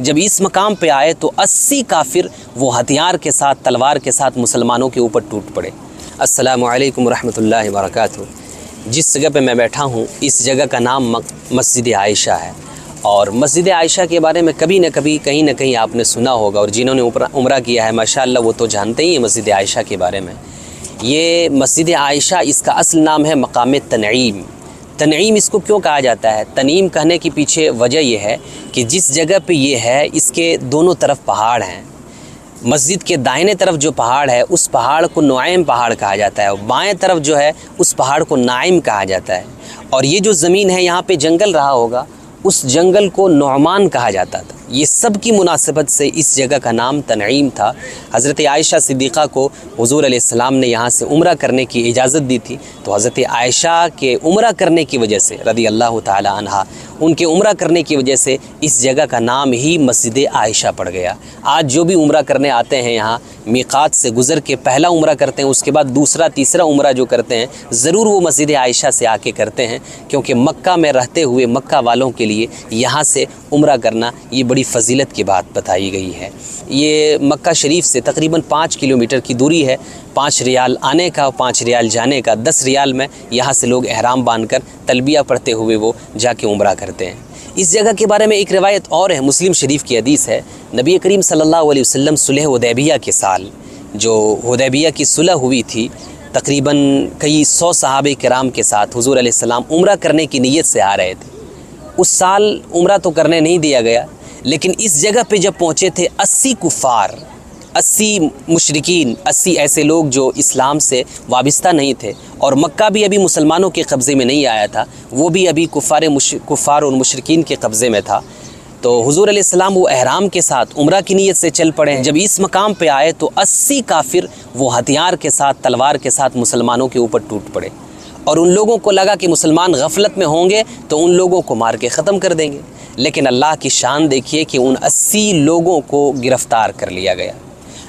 जब इस मकाम पे आए तो 80 काफिर वो हथियार के साथ, तलवार के साथ मुसलमानों के ऊपर टूट पड़े। अस्सलामु अलैकुम रहमतुल्लाहि व बरकातुहू। जिस जगह पे मैं बैठा हूँ इस जगह का नाम मस्जिद आयशा है। और मस्जिद आयशा के बारे में कभी न कभी, कहीं ना कहीं आपने सुना होगा, और जिन्होंने उम्रा किया है माशाअल्लाह वो तो जानते ही हैं मस्जिद आयशा के बारे में। ये मस्जिद आयशा, इसका असल नाम है मकाम तनईम। तनईम इसको क्यों कहा जाता है? तनीम कहने के पीछे वजह यह है कि जिस जगह पे ये है इसके दोनों तरफ पहाड़ हैं। मस्जिद के दाहिने तरफ जो पहाड़ है उस पहाड़ को नुआइम पहाड़ कहा जाता है, और बाएं तरफ जो है उस पहाड़ को नाइम कहा जाता है। और ये जो ज़मीन है यहाँ पे जंगल रहा होगा, उस जंगल को नुअमान कहा जाता था। ये सब की मुनासिबत से इस जगह का नाम तनईम था। हज़रत आयशा सिद्दीक़ा को हुज़ूर अलैहिस्सलाम ने यहाँ से उम्रा करने की इजाज़त दी थी, तो हज़रत आयशा के उम्रा करने की वजह से रज़ी अल्लाह ताला अन्हा, उनके उम्रा करने की वजह से इस जगह का नाम ही मस्जिद आयशा पड़ गया। आज जो भी उम्रा करने आते हैं यहाँ, मीक़ात से गुज़र के पहला उम्रा करते हैं, उसके बाद दूसरा तीसरा उम्रा जो करते हैं ज़रूर वो मस्जिद आयशा से आके करते हैं, क्योंकि मक्का में रहते हुए मक्का वालों के लिए यहाँ से उम्रा करना ये बड़ी फ़जीलत की बात बताई गई है। ये मक्का शरीफ से तकरीबन 5 किलोमीटर की दूरी है। 5 रियाल आने का, 5 रियाल जाने का, 10 रियाल में यहाँ से लोग एहराम बांधकर तलबिया पढ़ते हुए वो जाके उम्रा करते हैं। इस जगह के बारे में एक रिवायत और है, मुस्लिम शरीफ की हदीस है। नबी करीम सल्लल्लाहु अलैहि वसल्लम सुलह हुदैबिया के साल, जो हुदैबिया की सुलह हुई थी, तकरीबन कई 100 सहाबे किराम के साथ हुज़ूर अलैहिस्सलाम उम्रा करने की नीयत से आ रहे थे। उस साल उम्रा तो करने नहीं दिया गया, लेकिन इस जगह पे जब पहुँचे थे 80 कुफ़ार, 80 मुशरिकीन, 80 ऐसे लोग जो इस्लाम से वाबस्ता नहीं थे, और मक्का भी अभी मुसलमानों के कब्ज़े में नहीं आया था, वो भी अभी कुफ़ार और मुशरिकीन के कब्ज़े में था। तो हुज़ूर अलैहिस्सलाम वो एहराम के साथ उम्रा की नीयत से चल पड़े। जब इस मकाम पे आए तो 80 काफिर वो हथियार के साथ, तलवार के साथ मुसलमानों के ऊपर टूट पड़े, और उन लोगों को लगा कि मुसलमान गफलत में होंगे तो उन लोगों को मार के ख़त्म कर देंगे। लेकिन अल्लाह की शान देखिए कि उन 80 लोगों को गिरफ़्तार कर लिया गया।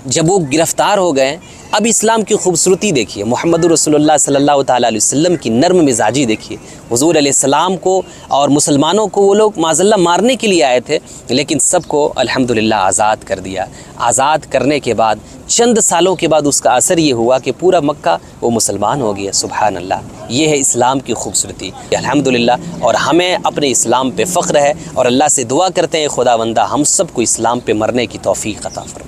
जब वो गिरफ़्तार हो गए, अब इस्लाम की खूबसूरती देखिए, मुहम्मदुर रसूलुल्लाह सल्लल्लाहु ताला अलैहि वसल्लम की नर्म मिजाजी देखिए। हुज़ूर अलैहिस्सलाम को और मुसलमानों को वो लोग माज़ल्लाह मारने के लिए आए थे, लेकिन सबको अल्हम्दुलिल्लाह आज़ाद कर दिया। आज़ाद करने के बाद चंद सालों के बाद उसका असर ये हुआ कि पूरा मक्का वो मुसलमान हो गया। सुभान अल्लाह, ये है इस्लाम की खूबसूरती अल्हम्दुलिल्लाह। और हमें अपने इस्लाम पे फ़ख्र है, और अल्लाह से दुआ करते हैं खुदावंदा हम सबको इस्लाम पे मरने की तौफ़ीक़ अता फरमाए।